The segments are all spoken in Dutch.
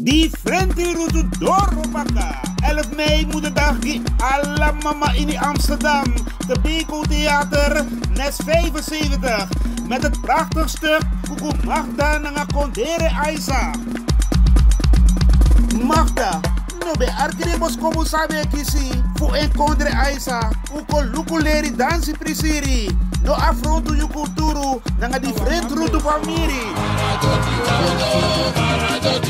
Die Frenti Rutu Dorobaka. 11 mei moederdag die alla mama in Amsterdam. De Beko Theater, Nes 75. Met het prachtig stuk Kuku Magda Nanga Kondere Aisa. Magda, no be arkibos komu sabe kisi. Fu en Kondere Aisa. Uko lukuleri dansi prisiri. No afrontu yu kulturu. Nanga di Frenti Rutu famiri.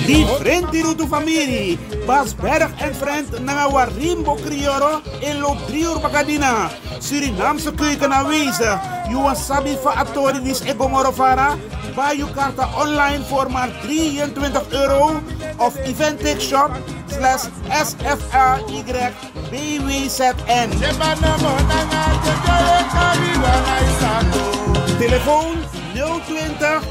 Die Frenti Rutu familie, Bas Berg en Friend Nanga Warimbo Crioro in loop 3 uur Bakadina. Surinaamse keuken aanwezig. You sabi fa atori dis Egomorofara. Buy je kaarten online voor maar €23 of eventixshop/SFRYBWZN. Telefoon 020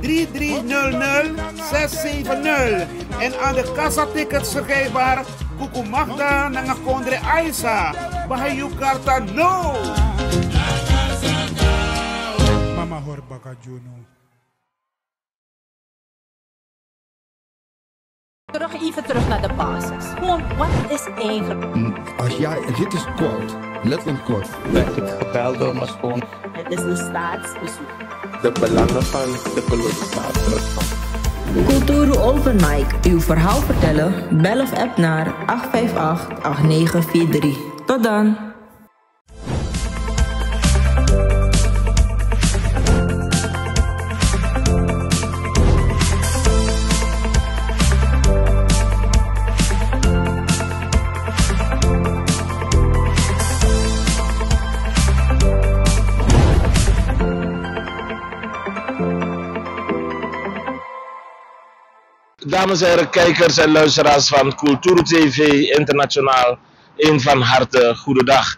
3300 670 en aan de kassa-tickets verkrijgbaar Kuku Magda Nanga Kondre Aisa. Bahayu Karta no! Mama Horbaka Juno. Even terug naar de basis. Gewoon, wat is eigenlijk? Als jij, dit is kort, letterlijk kort. Werd ik gebeld door mijn schoon. Het is een staatsbezoek. De belangen van de kolonisator. Kulturu Open Mic. Uw verhaal vertellen? Bel of app naar 858-8943. Tot dan. Dames en heren, kijkers en luisteraars van Kulturu TV Internationaal, een van harte goedendag.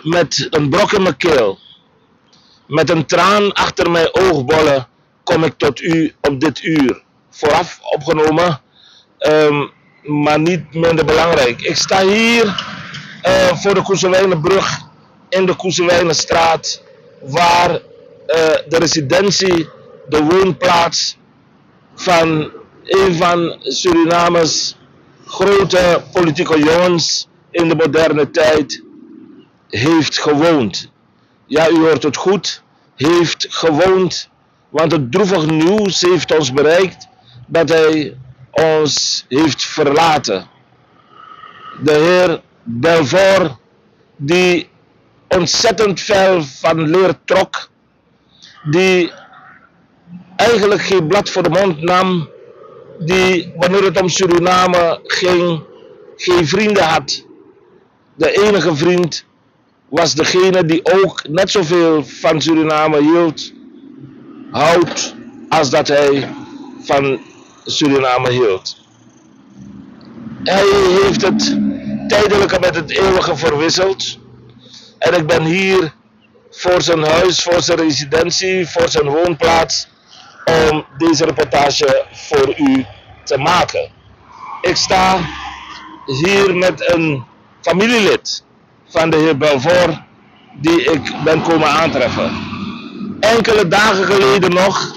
Met een brok in mijn keel, met een traan achter mijn oogbollen, kom ik tot u op dit uur. Vooraf opgenomen, maar niet minder belangrijk. Ik sta hier voor de Koeselwijnenbrug in de Koeselwijnenstraat, waar de residentie, de woonplaats van een van Surinames grote politieke jongens in de moderne tijd heeft gewoond. Ja, u hoort het goed, heeft gewoond, want het droevig nieuws heeft ons bereikt dat hij ons heeft verlaten. De heer Belfort, die ontzettend veel van leer trok, die eigenlijk geen blad voor de mond nam, die wanneer het om Suriname ging, geen vrienden had. De enige vriend was degene die ook net zoveel van Suriname houdt als dat hij van Suriname hield. Hij heeft het tijdelijke met het eeuwige verwisseld. En ik ben hier voor zijn huis, voor zijn residentie, voor zijn woonplaats, om deze reportage voor u te maken. Ik sta hier met een familielid van de heer Belfort die ik ben komen aantreffen. Enkele dagen geleden nog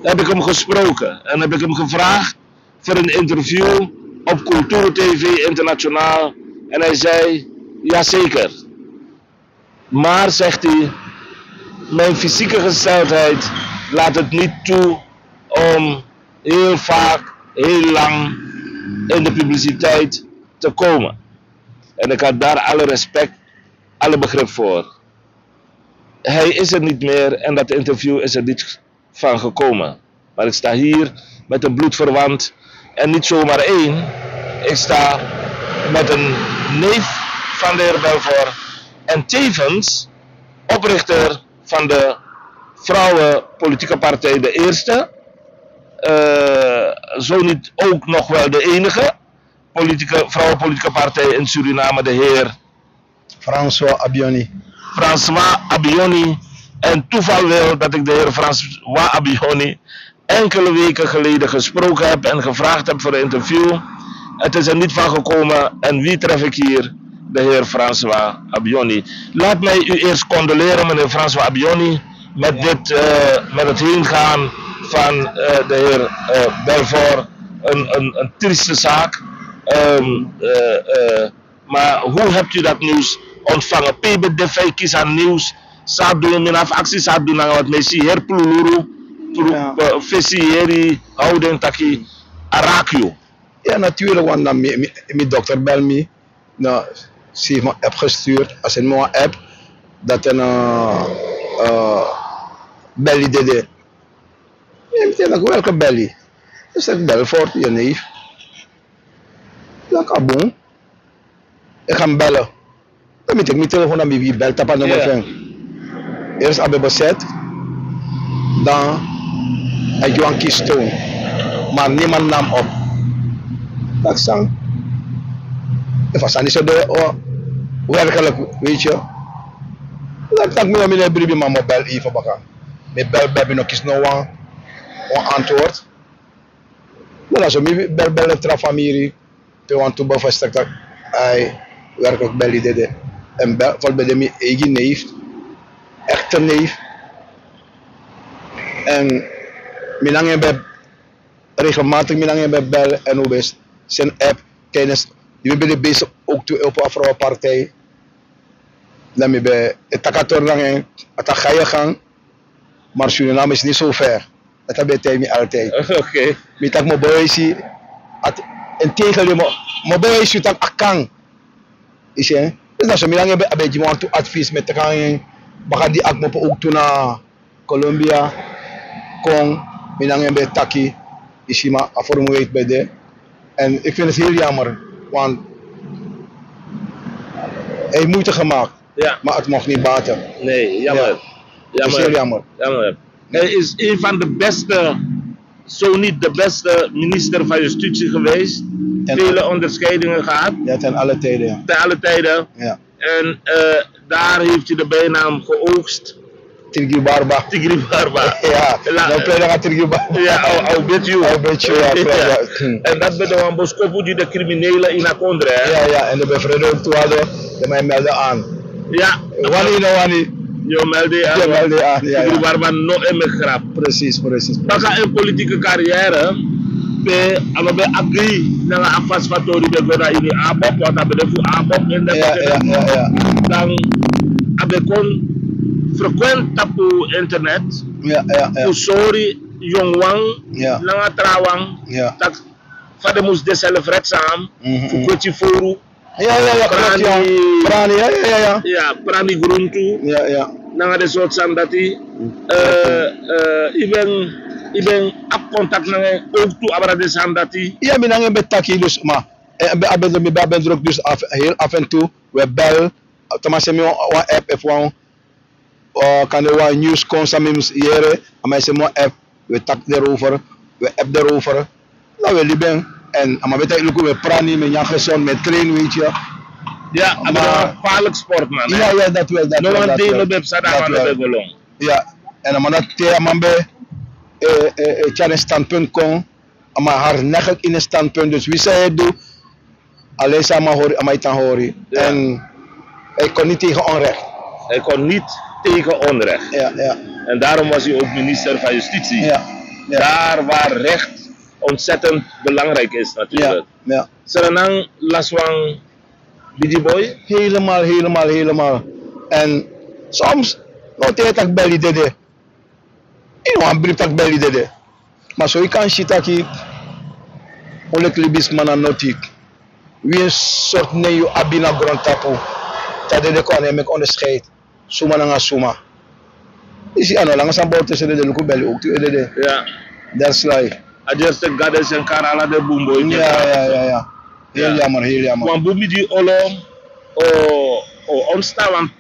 heb ik hem gesproken en heb ik hem gevraagd voor een interview op Kulturu TV Internationaal en hij zei, jazeker. Maar, zegt hij, mijn fysieke gesteldheid laat het niet toe om heel vaak, heel lang in de publiciteit te komen. En ik had daar alle respect, alle begrip voor. Hij is er niet meer en dat interview is er niet van gekomen. Maar ik sta hier met een bloedverwant en niet zomaar één. Ik sta met een neef van de heer Belfort en tevens oprichter van de Vrouwenpolitieke Partij de Eerste. Zo niet ook nog wel de enige vrouwenpolitieke partij in Suriname, de heer François Abioni. François Abioni. En toeval wil dat ik de heer François Abioni enkele weken geleden gesproken heb en gevraagd heb voor een interview. Het is er niet van gekomen en wie tref ik hier? De heer François Abioni. Laat mij u eerst condoleren, meneer François Abioni, met het heengaan van de heer Belfort een trieste zaak. Maar hoe hebt u dat nieuws ontvangen? PBDV kies aan nieuws. Saat doen min af actie saat doen aan wat mensen hier pluluru. Fesieri houden taki arakio. Ja, natuurlijk, want dan mijn dokter bel me. Nou, ze heeft me een app gestuurd. Als een mooie app, dat een belly deed. Ja, meteen ook welke belly. Dus ik bel voor je neef. Dan kan boem. Ik ga hem bellen. Dan moet ik mijn telefoon aan wie belt op aan nummer 5. Eerst heb ik bezet. Dan heb je een kies toon. Maar niemand nam op. Dat zang. Ik was niet zo werkelijk, weet je. Dan tak me mijn briefje maar me bel even bakken. Me bel nog eens nou een antwoord. Maar als je me bel tra familie, te want te bevestigen dat hij werkelijk bel deed. En voor bij de mijn eigen neef, echte neef. En mijn bij regelmatig mijn bellen en hoe best zijn app kennis. Je bent bezig ook toe op een vrouwenpartij. Dan ben je het takator lang het ga je gang. Maar Suriname is niet zo ver. Dat heb je altijd. Oké. Met dat mijn boys en tegen mijn boys je tak akang. Is je? Dus als je mij lang een beetje want advies met te gaan, baga die ak mo ook toe naar Colombia, Kong, mij lang een taki. Is je maar afformuleerd bij de. En ik vind het heel jammer, want hij heeft moeite gemaakt, Ja. maar het mocht niet baten. Nee, jammer. Ja. Dat is heel jammer. Jammer. Hij is een van de beste, zo niet de beste minister van Justitie geweest. Vele onderscheidingen gehad. Ja, ten alle tijden. Ja. Ten alle tijden. Ja. En daar heeft hij de bijnaam geoogst. Tigri Barba. Tigri Barba. Ja, dan pleit hij Tigri Barba. Ja, al beetje. Al beetje, ja. En dat ben de Boskopu die de criminelen in Akondre. Ja, en de bevrijding toe hadden, de mij melden aan. Ja. Wanneer. Je meldde aan. Je meldde aan, ja. Tigri Barba nog in mijn grap. Precies. Dan ga een politieke carrière. Bij agri na nga afas fatori be goda ini abop wat abe defu abop en Ja. dan abe kon frequent tapu internet Ja. usori yongwang Ja. langa trawang Ja. tak fade mus de selfretsam fu kweti foru Ja, Prani. Prani, ja. ja prani gruntu Ja. nanga de soort sam dati iben ap contact nange ook toe abra de sam dati Ja, mijn hangen met taki dus, maar ik ben druk dus heel af en toe. We bellen, Thomas en een app even kan er wat nieuws consumeren hier, maar ze een app, we tak erover, we app erover. Nou, we liepen en maar weet je, we praten met Jan Gezond, met train, weet je. ja maar gevaarlijk sport man Ja, dat wel. no one day no be sada man be golong Ja, en maar dat te amambe een standpunt kon, maar hardnekkig in een standpunt. Dus wie zei het doet, alleen samen horen, maar dan horen. Ja. En hij kon niet tegen onrecht. hij kon niet tegen onrecht Ja. en daarom was hij ook minister van Justitie Ja. daar waar recht ontzettend belangrijk is natuurlijk Ja. Serenang laswang Bidi Boy Helemaal. En soms, nog tijd ik belly dede. Ik nog een brief dat ik belly dede. Maar zo je kan shit dat ik onlijk libis man notiek. Wie een soort neo abina grond tapu. Dat de kon hem ik onderscheid. Suma na suma. Is hij lang aan boord tussen de luku belly ook toe dede. ja That's life. adjust de gades en karala de bumbo Ja. Heel jammer. want bumi di olo o onsta want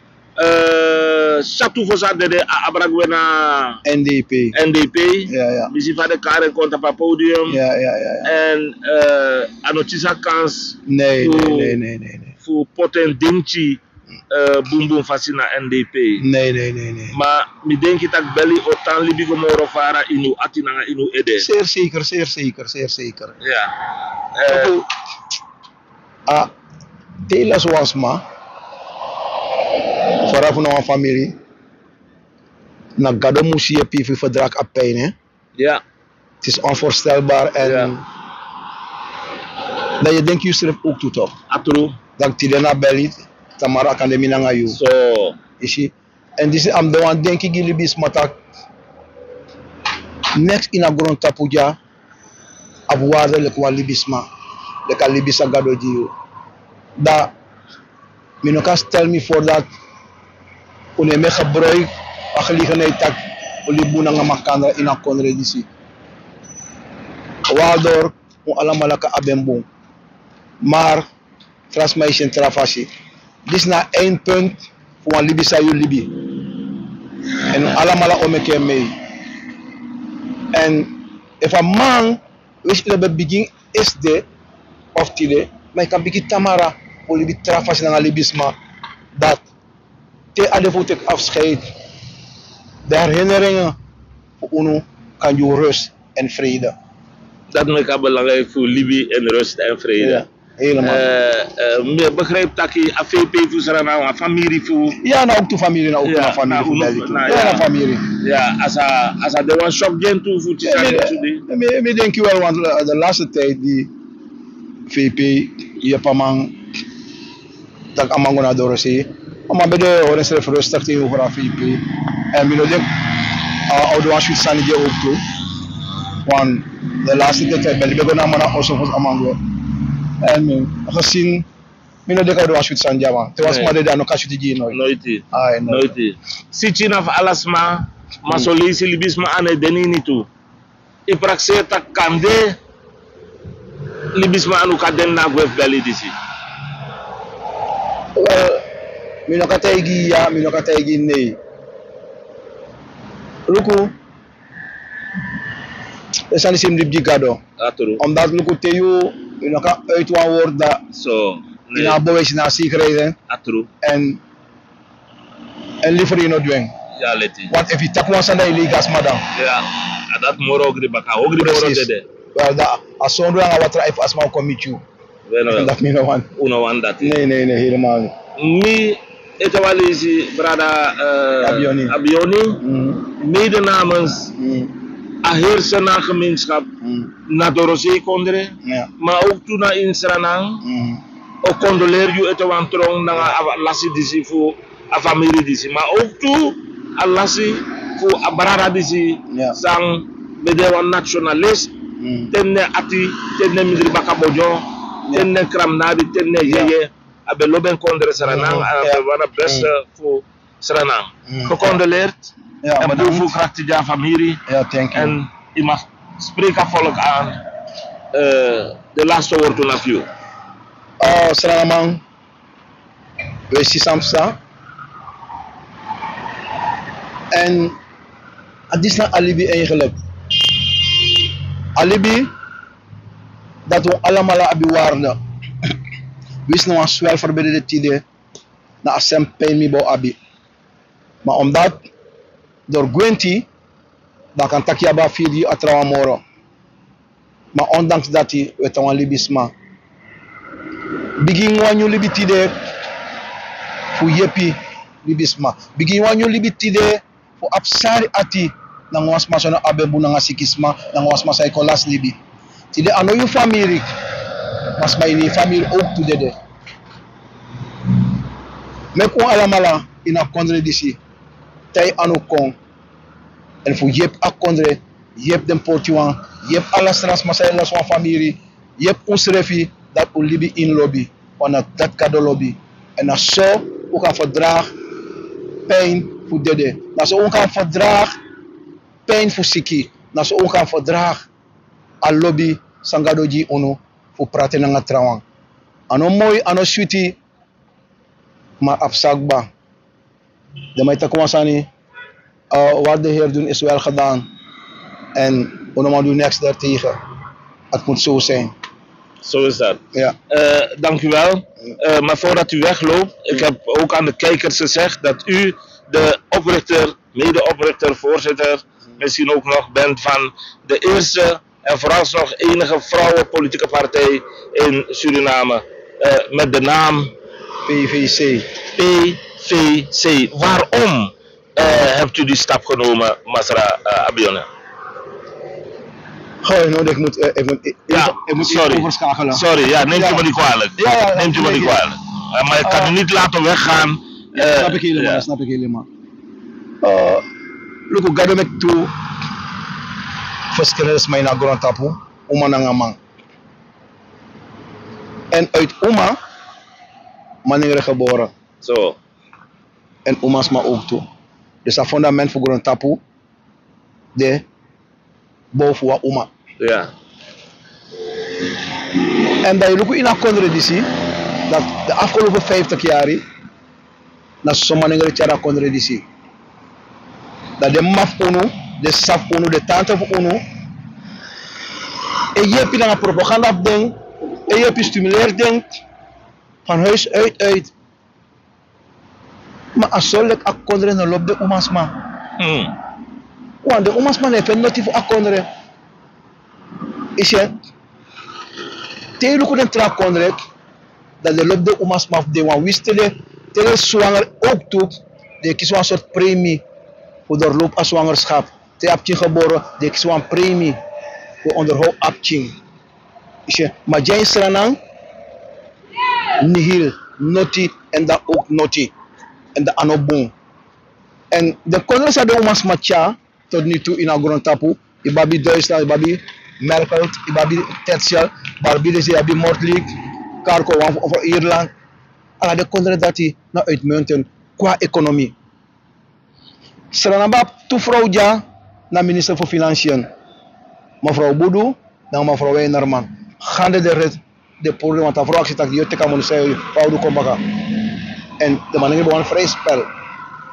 chatu fosa dede abragwena NDP. NDP Ja. bisi fade kare konta pa podium Ja. en anotisa kans Nee. fu poten dingchi bumbum fasina NDP Nee. maar mi denki tak belli o tan libi go moro fara inu atinanga inu ede Zeer zeker. ja Telas was ma vooraf nog een familie na gado moest je pief verdrag op pijn hè. ja Het is onvoorstelbaar en Ja. Dat je denkt jezelf ook toe toch? Atru. Dat je daarna belit, Tamara Academie naar jou. So. Is je? En dit is am de wan denk ik jullie bis matak. Next in a grond tapuja. Abuarde le kwa libisma. Le ka libisa gado diyo. Da. Minokas tell me for that. Une me gebruik. Gelegenheid tak. Olibuna nga makandra in a konre disi. Waardoor. Allemaal ka abembong. Maar. Transmission trafasi. Dit is na 1 punt. Voor een Libisa je Libi. En allemaal omeke mee. En if a man which the begin is de of tide, maar ik kan begin Tamara voor Libi trafas naar Libisma dat te adevoet afscheid. De herinneringen voor UNO kan je rust en vrede. Dat is belangrijk voor Libi en rust en vrede. Ja. Helemaal. Begrijp dat je AVP voor zijn nou, familie voor. Ja, nou ook de familie, nou ook de familie voor België. Ja, de familie. Ja, als de one shop gen toe voor te zijn. Ik denk wel, want de laatste tijd die VP, je pamang, dat amango na dorasi, maar bij de horen ze rustig tegenover VP. En ik denk, oude one shoot zijn die ook toe. Want de laatste tijd ben ik begonnen met een osof amango. En gezien, ik denk dat was het Sanjama. Het was maar dat nog als je die nooit. Nooit. Zit je nog alles maar solisi libisma aan het deni niet toe. Ik praxeer dat kande libisma aan elkaar den na gwef beli disi. Wel, ik nog kategi ja, ik nog kategi nee. Luku, het zijn sim dip gado. Omdat Luku teyo je nog uit een woord dat in een bewijs naar zich rijden en liever in het dwang. Ja, leti. Want if je tak was aan de illegaals, madam. Ja, dat moro ook de baka, ook de moro dede. Wel, dat als zo'n dwang wat er even als maar kom met jou. Dat me nou aan. Uno aan dat. Nee, helemaal niet. Mi het wel is brada Abioni. Mede namens a heersen na gemeenschap na Dorosé kondre, maar ook toen na Insranang, ook condoleer je het waan trong na lassi disi voor a familie disi, maar ook toe a lassi voor a brada disi sang bedewan nationalist, tenne ati, tenne midri bakabojo, tenne kramnadi, tenne yeye, abe loben kondre Sranang, abe wana best voor Sranang. Gecondoleerd. Ja, en doe voor graag de familie. Ja, thank you. En je mag spreken volk aan. De laatste woord naar jou. Sranamang, we zien Samsa. En het is naar alibi eigenlijk. Alibi dat we allemaal hebben waarde. We zijn nog wel verbeterde tijden na asem pijn mi bo abi. Maar omdat door Gwenti, dat kan takia ba fidi atrawa moro. Maar ondanks dat hij weet aan libisma. Begin wanneer libitide voor jepi libisma. Begin wanneer libitide voor absari ati na ngwas masona abebu na ngasikisma na ngwas masai kolas libi. Tide ano yu family mas may ni family ook tudede. Mek on alamala ina kondre disi. Tai ano kong. En voor jep akondre, jep den portuan, jep alles trans masai las wan family, jep ons refi dat u libi in lobby, want dat kado lobby. En na zo u kan verdraag pijn voor dede. Na zo u kan verdraag pijn voor siki. Na zo u kan verdraag a lobby sangadoji uno voor praten na trawang. Ano mooi, ano sweetie, maar afzakba. De mij te kwansani. Wat de Heer doen is wel gedaan. En we moeten doen niks daartegen. Het moet zo zijn. Zo is dat. Ja. Dank u wel. Maar voordat u wegloopt, ik heb ook aan de kijkers gezegd dat u de oprichter, medeoprichter, voorzitter, misschien ook nog bent van de eerste en vooralsnog enige vrouwenpolitieke partij in Suriname. Met de naam PVC. PVC. Waarom? Hebt u die stap genomen, Masra Abione? Goh, nou, ik moet sorry. overschakelen. Sorry, ja, neemt u me niet kwalijk. Ja, neemt u me niet kwalijk. Maar ik kan u niet laten weggaan. Snap ik helemaal, snap ik helemaal. Look, gado met toe. Verschillen is mijn nagoran tapu. Oma nangamang. En uit Oma, manier geboren. Zo. En Oma's maar ook toe. Dus dat fundament voor Goran tapu. De boven wa Oma. Ja. En dat je ook in een contradictie, dat de afgelopen 50 jaar, dat sommige dingen het contradictie. Dat de maf uno, de saf uno, de tante van uno, en je hebt een propaganda ding, en je hebt een stimuleerding, van huis uit. Maar als zo lekker akkonden dan loopt de oma's man. Want de oma's man heeft een notie voor akkonden. Is je? Tegen hoe een trap kondrek, dat de loop de oma's man de wan wistelen, tegen zwanger ook toe, de kies een soort premie voor de loop als zwangerschap. Te heb je geboren, de kies een premie voor onderhoud abching. Is je? Maar jij is er aan, nihil, noti en dat ook noti. En dat anobon. En de kondrek zijn de oma's matja, tot nu toe in Goran tapu, je babi Duitsland, je babi Merkel, je babi Tetzel, Barbie de Abi Moordlik, Karko over Ierland. Alla de kondrek dat hij naar uitmunten qua economie. Seranabab toe vrouw ja naar minister voor Financiën. Mevrouw Boudou, dan mevrouw Weinerman. Gaande de probleem, want mevrouw zit dat die kan zeggen, Paulo Kombaga. En de manier begon vrij spel,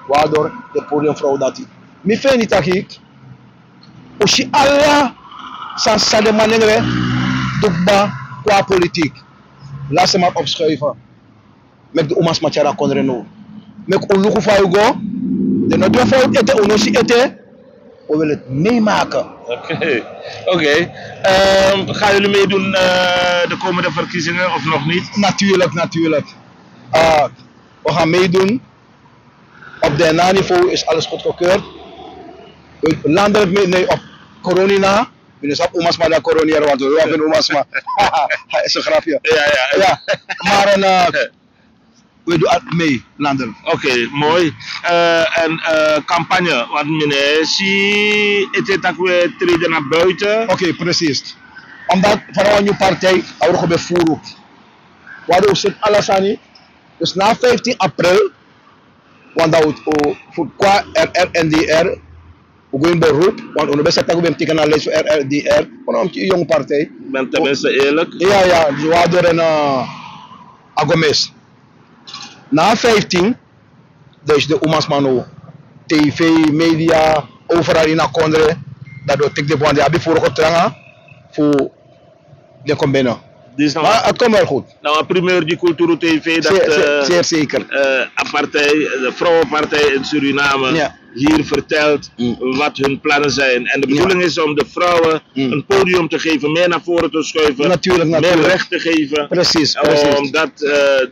waardoor de probleem vrouw dat hij. Mi vind niet dat ik, als je alla sans de manier doekba qua politiek, laat ze maar opschuiven. Met de oma's matjara konreno. Met olugu fayugo, de noodwe fout eten, onosi eten, we willen het meemaken. Oké. Gaan jullie meedoen de komende verkiezingen of nog niet? Natuurlijk. We gaan meedoen. Op DNA-niveau is alles goedgekeurd. Landelijk nee, op corona. Dus op oma's maar naar corona, want we hebben oma's maar. Is een grapje. Ja. Maar we doen het mee, landelijk. Oké, mooi. En campagne, want meneer, zie het dat we treden naar buiten. Oké, precies. Omdat van een nieuwe partij, we gaan bevoeren. Waardoor we zitten alles aan niet. Dus na 15 april, want dat we voor qua RRNDR, we gaan beroep, want we hebben een teken aan lijst voor RRDR, want een jonge partij. Ben tenminste eerlijk. Ja, dus we hadden een Agomes. Na 15, dus de Oma's Mano, TV, media, overal in Akondre, dat we tik de band hebben voor getrangen, voor de combina. Maar het komt wel goed. Nou, een primeur die Culturo TV, dat zeer zeker. Partij, de vrouwenpartij in Suriname, hier vertelt wat hun plannen zijn. En de bedoeling is om de vrouwen een podium te geven, meer naar voren te schuiven, natuurlijk. meer recht te geven. Precies. Omdat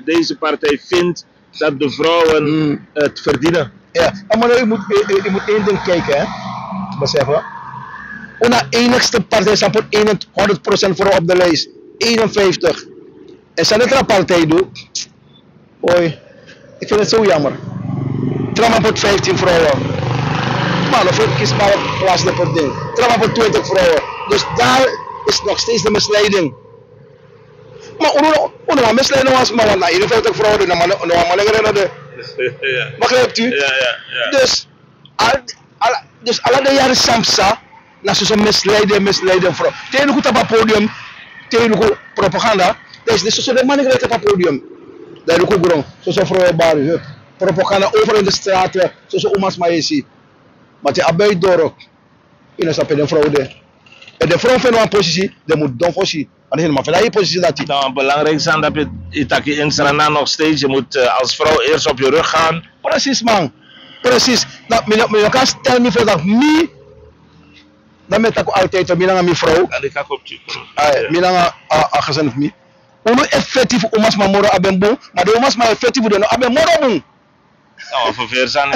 deze partij vindt dat de vrouwen het verdienen. Ja, maar je moet één ding kijken, hè. Beseffen. Onze enigste partij staat voor 100% vrouw op de lijst. 51. En als ik een partij doe, oei, ik vind het zo jammer. Trama voor 15 vrouwen. Maar dan kies maar op plaats voor ding. Trama voor 20 vrouwen. Dus daar is nog steeds de misleiding. Maar hoe misleiding was, maar na 51 vrouwen, dan maar begrijpt u? Ja. Dus alle de jaren Samsa, na zo'n misleiden vrouw. Tegen goed op het podium, tegen goed propaganda, dat is zo'n man die op het podium. Dat is ook gewoon, zo'n vrouwen bari. Propaganda over in de straten, zo'n oma's maïsi. Maar die abuit door ook. In een stapje de vrouw de. En de vrouw vindt een positie, die moet dan voorzien. Maar helemaal van die positie dat hij. Nou, belangrijk is dat je Itaki in Suriname nog steeds, je moet als vrouw eerst op je rug gaan. Precies man, precies. Je kan stellen me voor dat me, dan met ik altijd een mijn vrouw. En ik ga op je. Mijn gezin of me. Hoe effectief oma's maar moro aben bon, maar de oma's maar effectief de aben moro bon. Nou, voor Veerzang.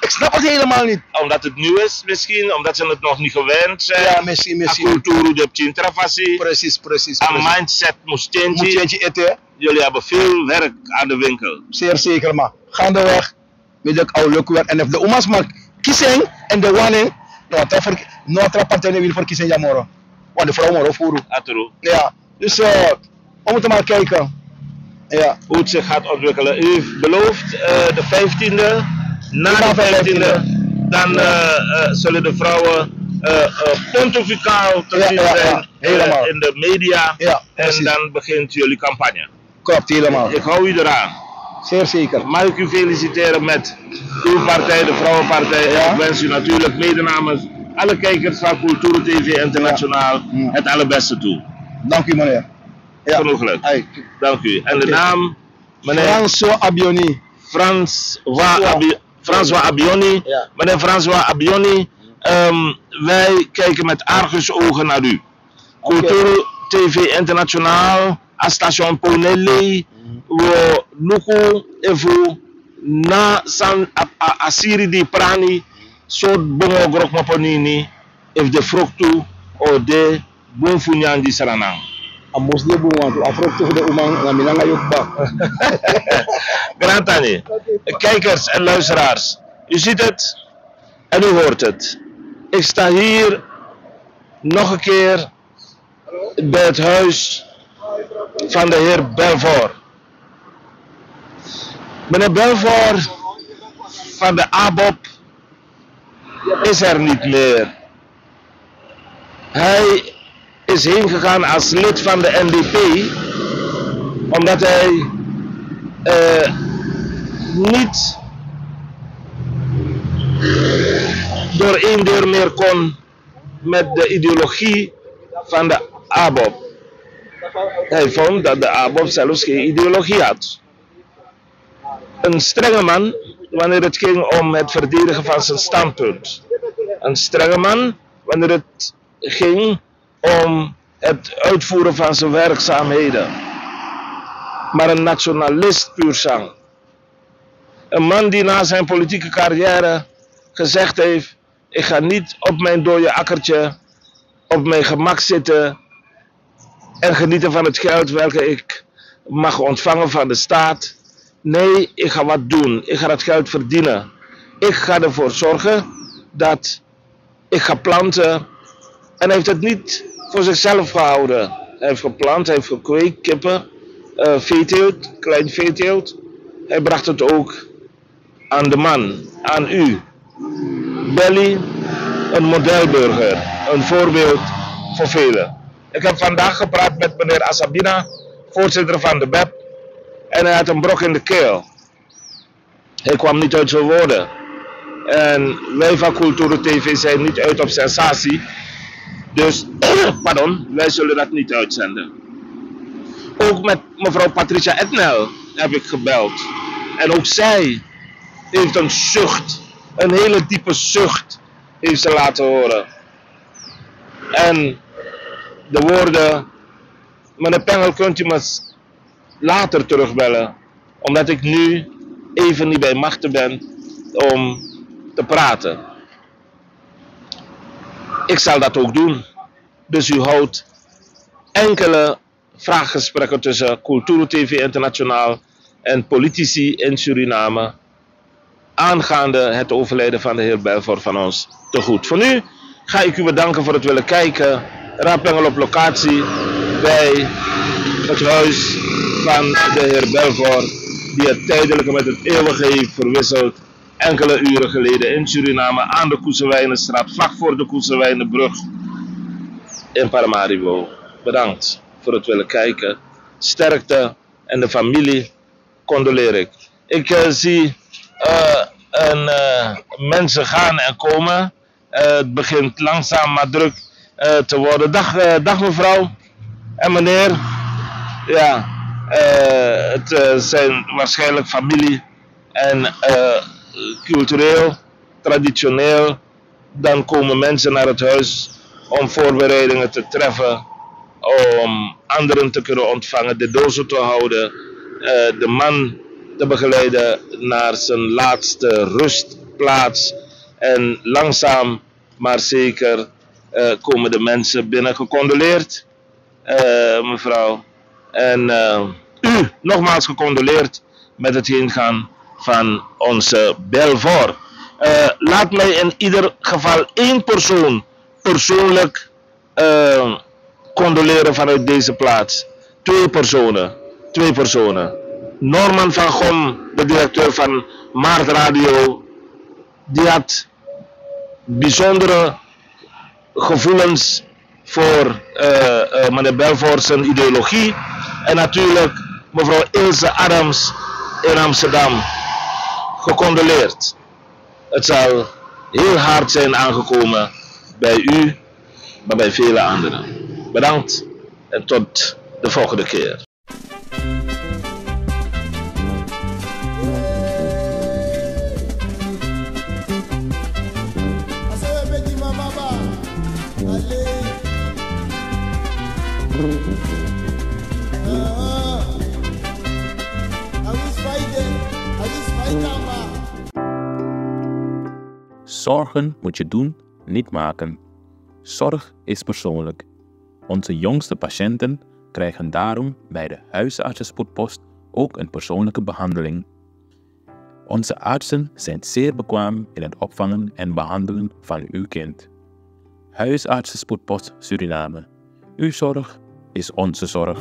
Ik snap het helemaal niet. Omdat het nieuw is misschien, omdat ze het nog niet gewend zijn. Ja, misschien. A cultuur de Chintrafasi. Precies. Een mindset moest Moet change. je eten? Jullie hebben veel werk aan de winkel. Zeer zeker, maar gaandeweg. Weet ik, al leuk werk. En of de oma's maar kiezen en de wanning. Nooit partij wil voor kiezen, jammer. Want de vrouw moet voeren. Aturu. Ja, dus we moeten maar kijken. Ja. Hoe het zich gaat ontwikkelen. U heeft beloofd de 15e. Na de 15e. Dan zullen de vrouwen pontificaal te zien zijn helemaal. in de media. Ja, en precies. dan begint jullie campagne. Klopt, helemaal. Ik hou u eraan. Zeer zeker. Mag ik u feliciteren met uw partij, de Vrouwenpartij. Ja. Ik wens u natuurlijk mede namens alle kijkers van Cultuur TV Internationaal het allerbeste toe. Dank u, meneer. Ja. Genoeg geluk. Hey. Dank u. En de Oké. naam, meneer François Abioni. François Abioni. Ja. Meneer François Abioni, wij kijken met argusogen naar u. Cultuur TV Internationaal, a station Ponelli, we luku evu na san asiri di prani, soort bongo grok maponini, if de fruktu o de bonfunyan di saranang. Amos de buwan, afrok toch de umang na minanga yukba. Grantani, kijkers en luisteraars, u ziet het en u hoort het. Ik sta hier nog een keer bij het huis van de heer Belfort. Meneer Belfort van de ABOP is er niet meer. Hij is heen gegaan als lid van de NDP, omdat hij niet door één deur meer kon met de ideologie van de ABOP. Hij vond dat de ABOP zelfs geen ideologie had. Een strenge man wanneer het ging om het verdedigen van zijn standpunt. Een strenge man wanneer het ging om het uitvoeren van zijn werkzaamheden. Maar een nationalist puur sang. Een man die na zijn politieke carrière gezegd heeft: ik ga niet op mijn dode akkertje op mijn gemak zitten en genieten van het geld welke ik mag ontvangen van de staat. Nee, ik ga wat doen. Ik ga dat geld verdienen. Ik ga ervoor zorgen dat ik ga planten. En hij heeft het niet voor zichzelf gehouden. Hij heeft geplant, hij heeft gekweekt, kippen, veeteelt, klein veeteelt. Hij bracht het ook aan de man, aan u. Belly, een modelburger, een voorbeeld voor velen. Ik heb vandaag gepraat met meneer Asabina, voorzitter van de BEP. En hij had een brok in de keel. Hij kwam niet uit zijn woorden. En wij van Cultuur TV zijn niet uit op sensatie. Dus, pardon, wij zullen dat niet uitzenden. Ook met mevrouw Patricia Etnel heb ik gebeld. En ook zij heeft een zucht, een hele diepe zucht, heeft ze laten horen. En de woorden: meneer Pengel, kunt u me later terugbellen, omdat ik nu even niet bij machten ben om te praten. Ik zal dat ook doen. Dus u houdt enkele vraaggesprekken tussen Cultuur TV Internationaal en politici in Suriname aangaande het overlijden van de heer Belfort van ons te goed. Voor nu ga ik u bedanken voor het willen kijken. Rapengel op locatie bij het huis van de heer Belfort, die het tijdelijke met het eeuwige heeft verwisseld enkele uren geleden in Suriname aan de Koesewijnenstraat, vlak voor de Koesewijnenbrug in Paramaribo. Bedankt voor het willen kijken. Sterkte en de familie condoleer ik. Ik zie mensen gaan en komen. Het begint langzaam maar druk te worden. Dag mevrouw en meneer. Ja, het zijn waarschijnlijk familie en cultureel, traditioneel. Dan komen mensen naar het huis om voorbereidingen te treffen, om anderen te kunnen ontvangen, de dozen te houden, de man te begeleiden naar zijn laatste rustplaats. En langzaam maar zeker komen de mensen binnen. Gecondoleerd, mevrouw. En u nogmaals gecondoleerd met het heengaan van onze Belfort. Laat mij in ieder geval 1 persoon persoonlijk condoleren vanuit deze plaats. 2 personen. Norman van Gom, de directeur van Maart Radio, die had bijzondere gevoelens voor meneer Belfort zijn ideologie. En natuurlijk mevrouw Ilse Adams in Amsterdam. Gecondoleerd. Het zal heel hard zijn aangekomen bij u, maar bij vele anderen. Bedankt en tot de volgende keer. Zorgen moet je doen, niet maken. Zorg is persoonlijk. Onze jongste patiënten krijgen daarom bij de huisartsenspoedpost ook een persoonlijke behandeling. Onze artsen zijn zeer bekwaam in het opvangen en behandelen van uw kind. Huisartsenspoedpost Suriname. Uw zorg is onze zorg.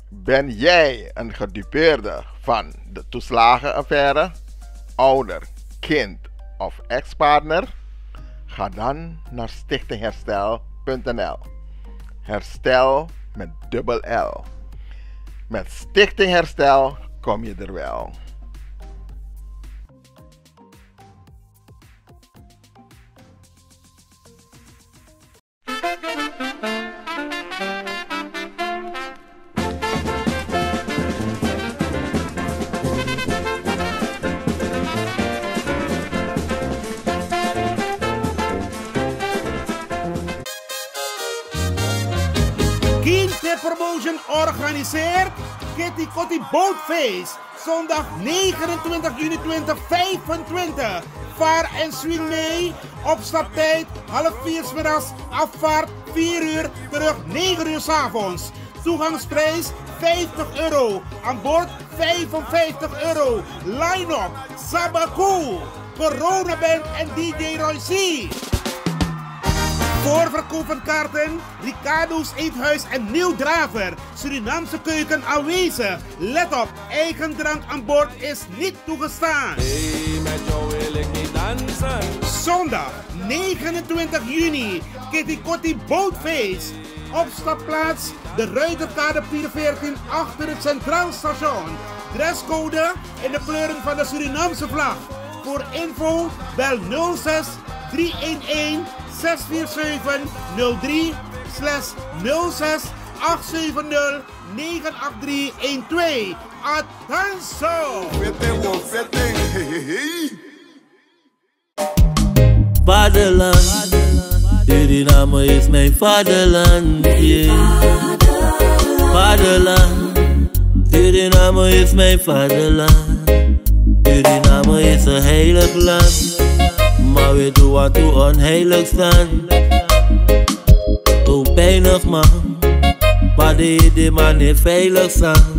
Ben jij een gedupeerde van de toeslagenaffaire, ouder, kind of ex-partner? Ga dan naar stichtingherstel.nl. Herstel met dubbel L. Met Stichting Herstel kom je er wel. Promotion organiseert Kitty Kotti Boatface. Zondag 29 juni 2025. Vaar en zwem mee. Opstaptijd 3:30 's middags. Afvaart 4 uur. Terug 9 uur 's avonds. Toegangsprijs €50. Aan boord €55. Line-up Sabaku, Corona Band en DJ Roy C. Voorverkoop van kaarten, Ricardo's Eethuis en Nieuw Draver. Surinaamse keuken aanwezig. Let op, eigen drank aan boord is niet toegestaan. Hey, met jou wil ik niet dansen. Zondag 29 juni, Kitty Kotti Boatface. Opstapplaats, de Ruiterkade 14 achter het Centraal Station. Dresscode in de kleuren van de Surinaamse vlag. Voor info bel 06 311 64703/06 870 98312. Attenzo! Vaderland, Suriname is mijn vaderland. Yeah. Vaderland, Suriname is mijn vaderland. Suriname is een heilig land. Maar we doen wat we onheilig staan. Toen pijnig man, maar de man niet veilig staan.